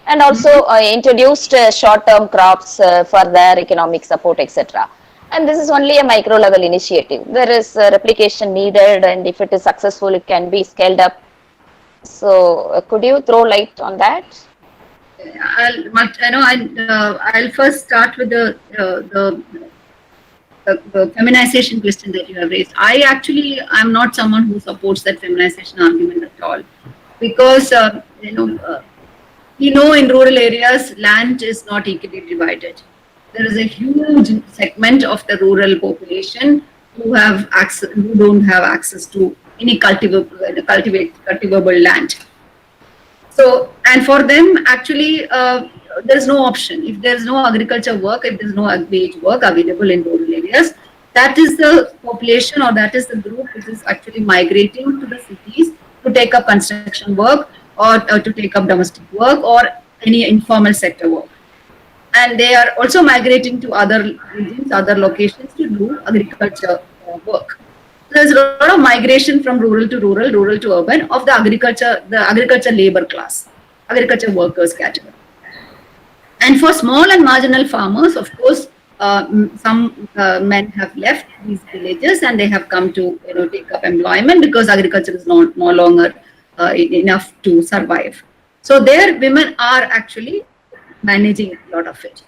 and also introduced short-term crops for their economic support, etc. And this is only a micro level initiative. There is replication needed, and if it is successful, it can be scaled up. So, could you throw light on that? I'll first start with the feminization question that you have raised. I'm not someone who supports that feminization argument at all, because in rural areas, land is not equally divided. There is a huge segment of the rural population who don't have access to any cultivable land. So, and for them, actually, there is no option. If there is no agriculture work, if there is no wage work available in rural areas, that is the population, or that is the group which is actually migrating to the cities to take up construction work, or to take up domestic work, or any informal sector work. And they are also migrating to other regions, other locations to do agriculture work. So there's a lot of migration from rural to urban of the agriculture labor class, agriculture workers category. And for small and marginal farmers, of course, some men have left these villages and they have come to take up employment, because agriculture is no longer enough to survive. So their women are actually managing a lot of it.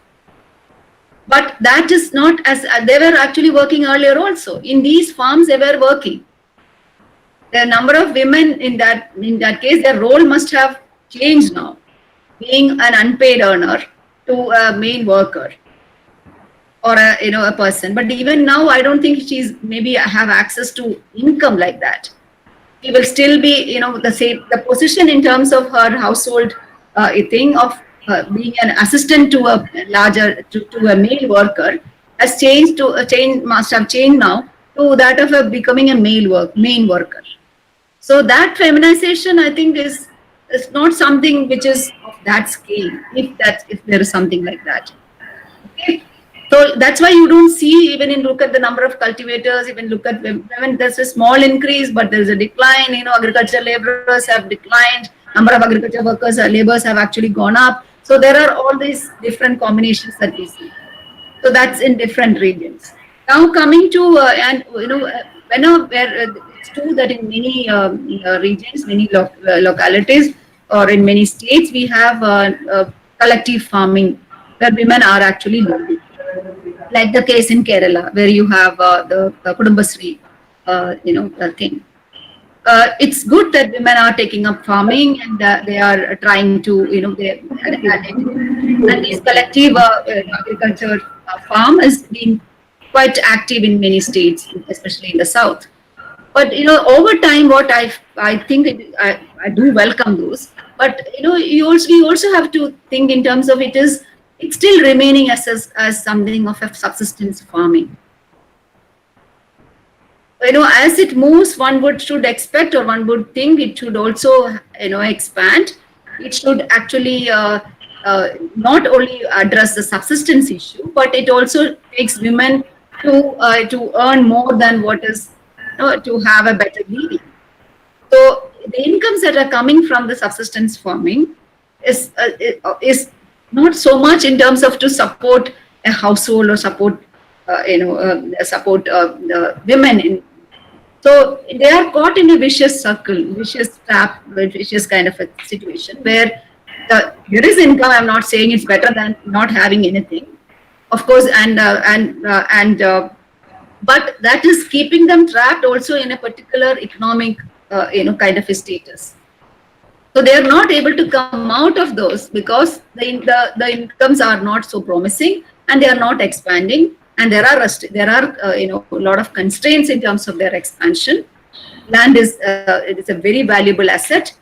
But that is not as they were actually working earlier also. In these farms, they were working. The number of women in that case, their role must have changed now. being an unpaid earner to a male worker or a person. But even now, I don't think she's maybe have access to income like that. She will still be, the same, the position in terms of her household thing of being an assistant to a to a male worker has changed to a change, must have changed now to that of a becoming a main worker. So that feminization, I think, is not something which is of that scale, if there is something like that. Okay. So that's why you don't see, even in look at the number of cultivators, even look at women, there's a small increase, but there's a decline. Agricultural laborers have declined, number of agriculture workers, laborers have actually gone up. So there are all these different combinations that we see. So that's in different regions. Now coming to, it's true that in many regions, many localities, or in many states, we have collective farming where women are actually living. Like the case in Kerala, where you have the Kudumbasri, thing. It's good that women are taking up farming and they are trying to, and this collective agriculture farm has been quite active in many states, especially in the south. But over time, what I think I do welcome those. But we also have to think in terms of it's still remaining as something of a subsistence farming. As it moves, one should expect, or one would think it should also expand. It should actually not only address the subsistence issue, but it also takes women to earn more than what is to have a better living. So the incomes that are coming from the subsistence farming is not so much in terms of to support a household or support women in. So they are caught in a vicious circle, vicious trap, vicious kind of a situation where there is income. I'm not saying it's better than not having anything, of course, but that is keeping them trapped also in a particular economic, kind of a status. So they are not able to come out of those because the incomes are not so promising and they are not expanding. And there are a lot of constraints in terms of their expansion. Land it is a very valuable asset,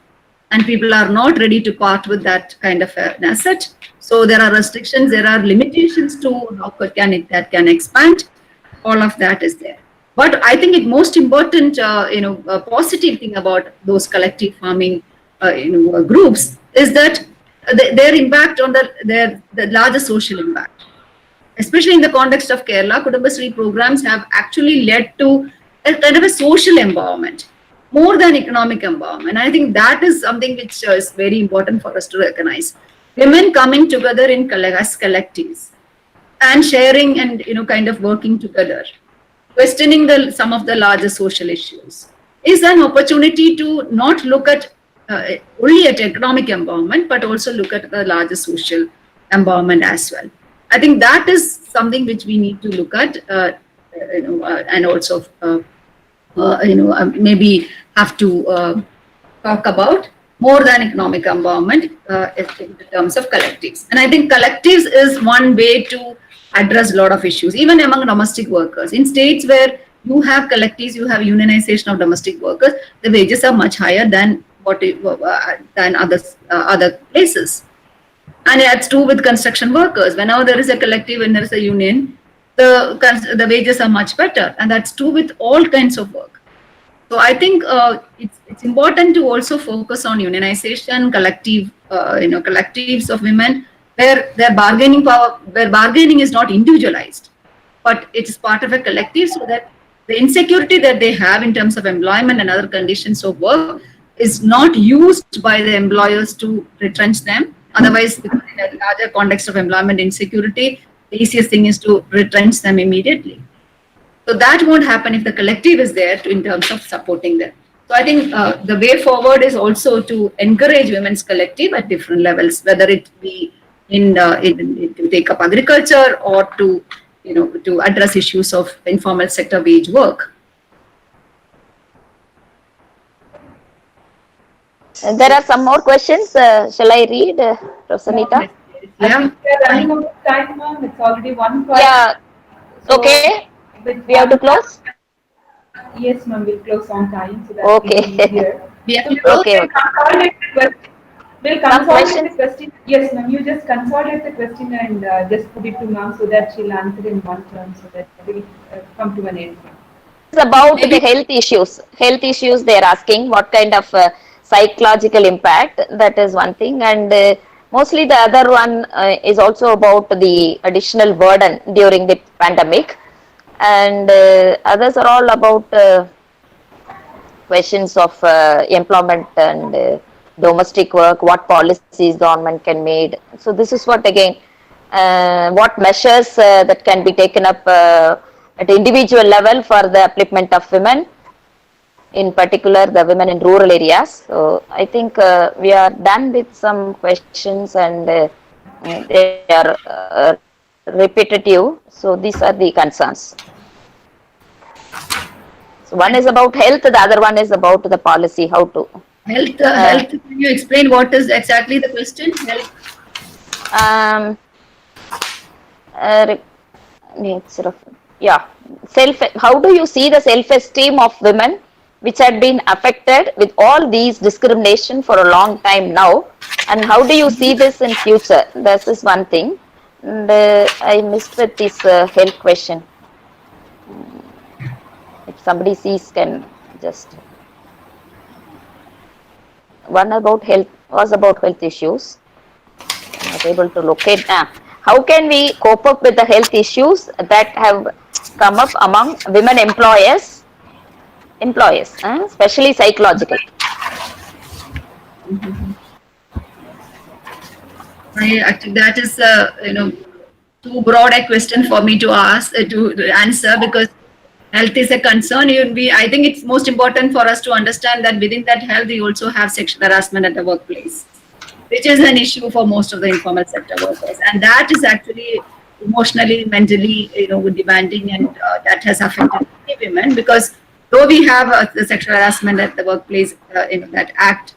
and people are not ready to part with that kind of an asset. So there are restrictions, there are limitations to how that can expand. All of that is there. But I think the most important, positive thing about those collective farming, groups is that their impact on the larger social impact. Especially in the context of Kerala, Kudumbasri programs have actually led to a kind of a social empowerment, more than economic empowerment. I think that is something which is very important for us to recognize. Women coming together as collectives and sharing and kind of working together, questioning some of the larger social issues, is an opportunity to not look at only at economic empowerment, but also look at the larger social empowerment as well. I think that is something which we need to look at, and also, maybe have to talk about more than economic empowerment in terms of collectives. And I think collectives is one way to address a lot of issues, even among domestic workers. In states where you have collectives, you have unionization of domestic workers, the wages are much higher than than other places. And that's true with construction workers. Whenever there is a collective and there is a union, the wages are much better, and that's true with all kinds of work. So I think it's important to also focus on unionization, collectives of women, where their bargaining power, where bargaining is not individualized, but it is part of a collective, so that the insecurity that they have in terms of employment and other conditions of work is not used by the employers to retrench them. Otherwise, in a larger context of employment insecurity, the easiest thing is to retrench them immediately. So that won't happen if the collective is there in terms of supporting them. So I think the way forward is also to encourage women's collective at different levels, whether it be to take up agriculture or to address issues of informal sector wage work. There are some more questions. Shall I read, Rosanita? I Yeah. think we are running out of time, ma'am. It's already 1:05. Yeah. So Okay. with We have to close. yes, ma'am, we'll close on time so that Okay. it'll be easier. We have So to we'll close. Okay. Okay. consolidate the question. We'll Some consolidate the questions. question. Yes, ma'am. You just consolidate the question and just put it to ma'am so that she'll answer in one term so that we'll come to an end. It's about the Maybe health issues. Health issues. They are asking what kind of psychological impact. That is one thing, and mostly the other one is also about the additional burden during the pandemic, and others are all about questions of employment and domestic work, what policies government can made. So this is what again, what measures that can be taken up at individual level for the upliftment of women, in particular the women in rural areas. So I think we are done with some questions, and they are repetitive. So these are the concerns. So one is about health, the other one is about the policy, how to. health. Health. Can you explain what is exactly the question? Health. Um, nature of, yeah, self. How do you see the self-esteem of women, which had been affected with all these discrimination for a long time now, and how do you see this in future? This is one thing, and I missed with this health question. If somebody sees, can just. One about health was about health issues. I'm not able to locate. How can we cope up with the health issues that have come up among women employers, especially psychological? Actually, that is too broad a question for me to ask to answer, because health is a concern. I think it's most important for us to understand that within that health, we also have sexual harassment at the workplace, which is an issue for most of the informal sector workers, and that is actually emotionally, mentally, demanding, and that has affected many women, because though we have the sexual harassment at the workplace, that Act,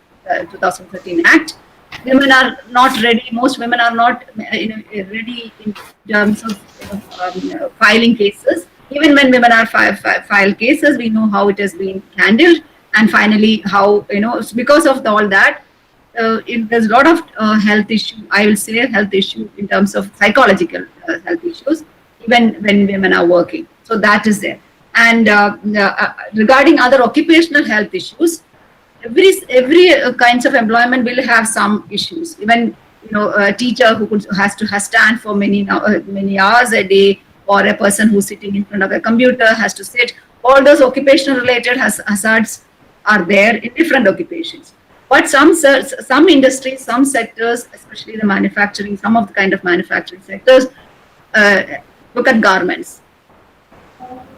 2013 Act, women are not ready. Most women are not ready in terms of filing cases. Even when women are file cases, we know how it has been handled, and finally how because of all that, there's a lot of health issue. I will say health issue in terms of psychological health issues, even when women are working. So that is there. And regarding other occupational health issues, every kinds of employment will have some issues. Even a teacher who has to stand for many hours a day, or a person who's sitting in front of a computer has to sit. All those occupational related hazards are there in different occupations. But some industries, some sectors, especially the manufacturing, some of the kind of manufacturing sectors, look at garments.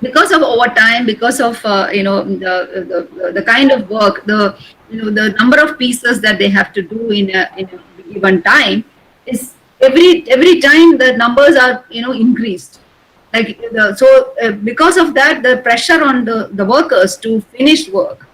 Because of overtime, because of the kind of work, the number of pieces that they have to do in a given time, is every time the numbers are increased. Like because of that, the pressure on the workers to finish work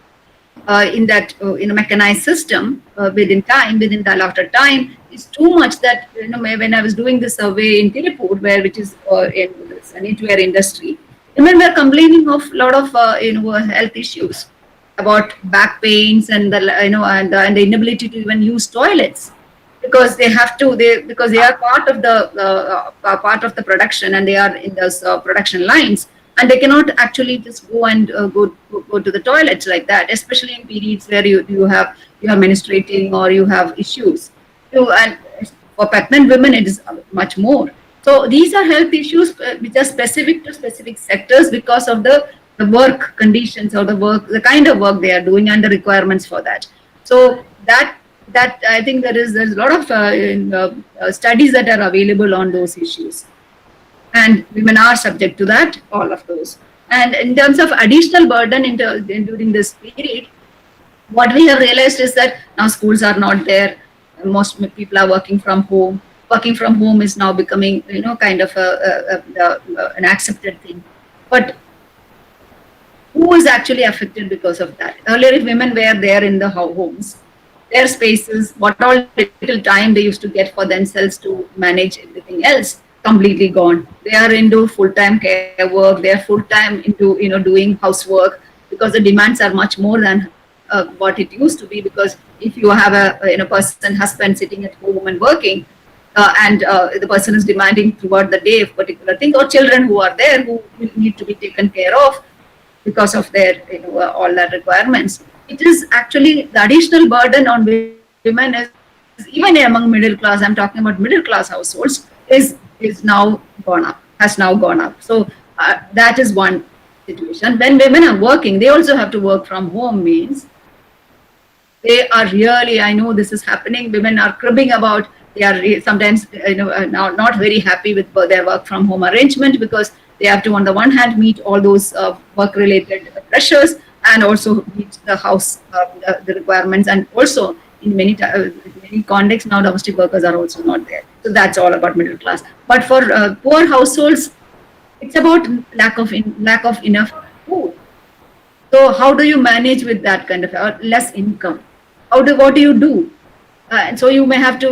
in that in a mechanized system within the allotted time is too much, that when I was doing the survey in Tirupur, which is in the knitwear industry, women were complaining of a lot of health issues about back pains, and and the inability to even use toilets, because they have to because they are part of the production, and they are in those production lines, and they cannot actually just go and go to the toilets like that, especially in periods where you are menstruating or you have issues. And for pregnant women, it is much more. So these are health issues which are specific to specific sectors, because of the work conditions, or the kind of work they are doing, and the requirements for that. So that I think there's a lot of studies that are available on those issues, and women are subject to that, all of those. And in terms of additional burden during this period, what we have realized is that now schools are not there. Most people are working from home. Working from home is now becoming kind of an accepted thing. But who is actually affected because of that? Earlier, if women were there in the homes, their spaces, what all little time they used to get for themselves to manage everything else, completely gone. They are into full-time care work. They are full-time into doing housework, because the demands are much more than what it used to be. Because if you have a person, husband sitting at home and working, and the person is demanding throughout the day particular things, or children who are there who will need to be taken care of because of their all that requirements. It is actually the additional burden on women is, even among middle class, I'm talking about middle class households, is now gone up, has now gone up. So that is one situation. When women are working, they also have to work from home, means they are really, I know this is happening, women are cribbing about, they are sometimes not very happy with their work from home arrangement, because they have to on the one hand meet all those work related pressures, and also meet the house the requirements, and also in many contexts now domestic workers are also not there. So that's all about middle class. But for poor households, it's about lack of enough food. So how do you manage with that kind of less income? What do you do? And so you may have to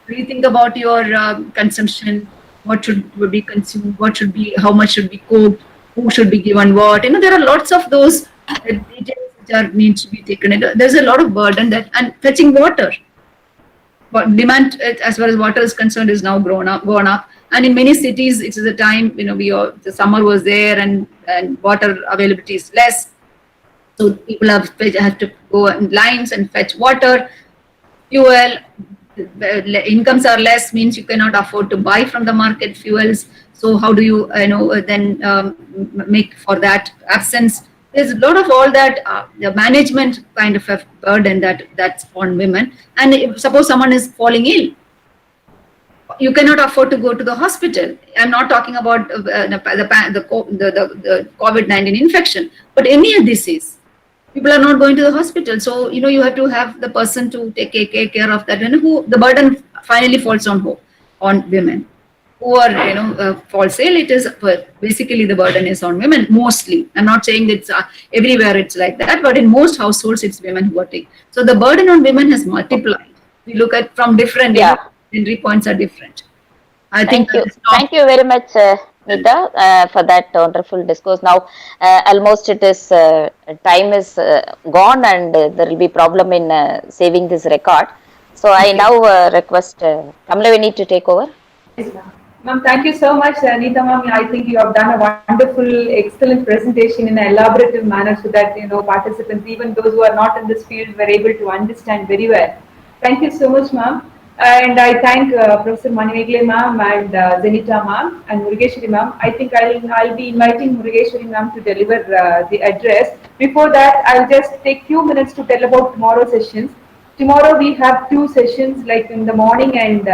rethink about your consumption. What would be consumed? What should be? How much should be cooked? Who should be given what? There are lots of those details which needs to be taken. There's a lot of burden that, and fetching water. But demand as far as water is concerned is now gone up. And in many cities, it is a time the summer was there, and water availability is less. So people have to go in lines and fetch water, fuel. Incomes are less, means you cannot afford to buy from the market fuels. So how do you then make for that absence? There's a lot of all that the management kind of a burden that's on women. And if suppose someone is falling ill, you cannot afford to go to the hospital. I'm not talking about the COVID-19 infection, but any disease. People are not going to the hospital, so you have to have the person to take care of that. Who the burden finally falls on women who are falls ill. It is basically the burden is on women mostly. I'm not saying it's everywhere it's like that, but in most households it's women who are taking. So the burden on women has multiplied. We look at from different entry points are different. I think. Thank you very much, Nita, for that wonderful discourse. Now, almost it is time is gone, and there will be problem in saving this record. So I now request Kamlavini to take over. Yes, ma'am, thank you so much, Nita ma'am. I think you have done a wonderful, excellent presentation in an elaborative manner, so that participants, even those who are not in this field, were able to understand very well. Thank you so much, ma'am. And I thank Professor Manimegle ma'am and Zenita ma'am and Murugeshwari ma'am. I think I'll be inviting Murugeshwari ma'am to deliver the address. Before that, I'll just take few minutes to tell about tomorrow's sessions. Tomorrow we have 2 sessions, like in the morning and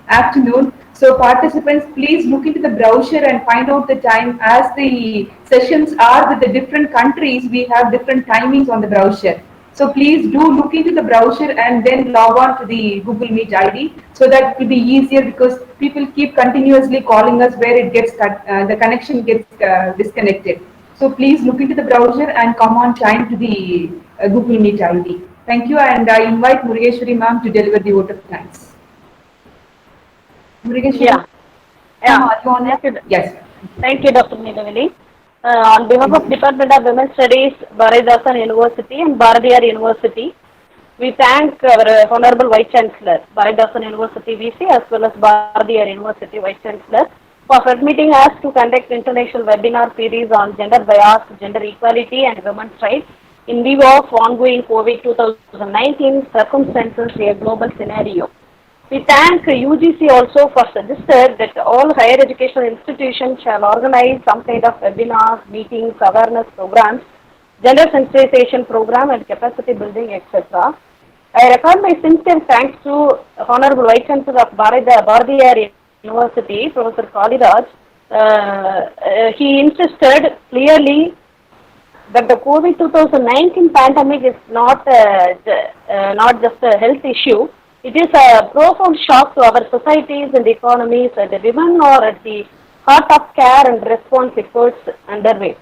afternoon. So participants, please look into the brochure and find out the time. As the sessions are with the different countries, we have different timings on the brochure. So please do look into the brochure and then log on to the Google Meet ID, so that it will be easier, because people keep continuously calling us where it gets cut, the connection gets disconnected. So please look into the brochure and come on time to the Google Meet ID. Thank you, and I invite Murugeshwari ma'am to deliver the vote of thanks. Murugeshwari? Yes. Thank you, Dr. Nidavili. On behalf of Department of Women's Studies, Bharathidasan University and Bharathiar University, we thank our Honorable Vice Chancellor, Bharathidasan University VC, as well as Bharathiar University Vice Chancellor, for permitting us to conduct international webinar series on gender bias, gender equality and women's rights in view of ongoing COVID 2019 circumstances, a global scenario. We thank UGC also for suggested that all higher educational institutions shall organize some kind of webinars, meetings, awareness programs, gender sensitization program and capacity building, etc. I refer my sincere thanks to Honorable Vice Chancellor of Bharathiar University, Professor Kaliraj. He insisted clearly that the COVID 2019 pandemic is not just a health issue. It is a profound shock to our societies and economies, and the women are at the heart of care and response efforts underway.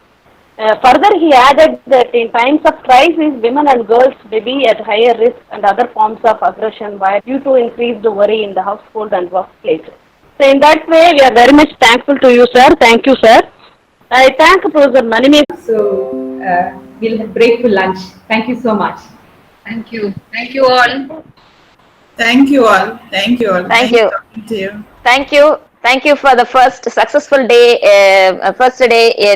Further, he added that in times of crisis, women and girls may be at higher risk and other forms of aggression due to increased worry in the household and workplace. So in that way, we are very much thankful to you, sir. Thank you, sir. I thank Professor Manime. So we'll break for lunch. Thank you so much. Thank you. Thank you all. Thank you all. Thank you all. Thank Nice you. talking to you. Thank you. Thank you for the first successful day, first day in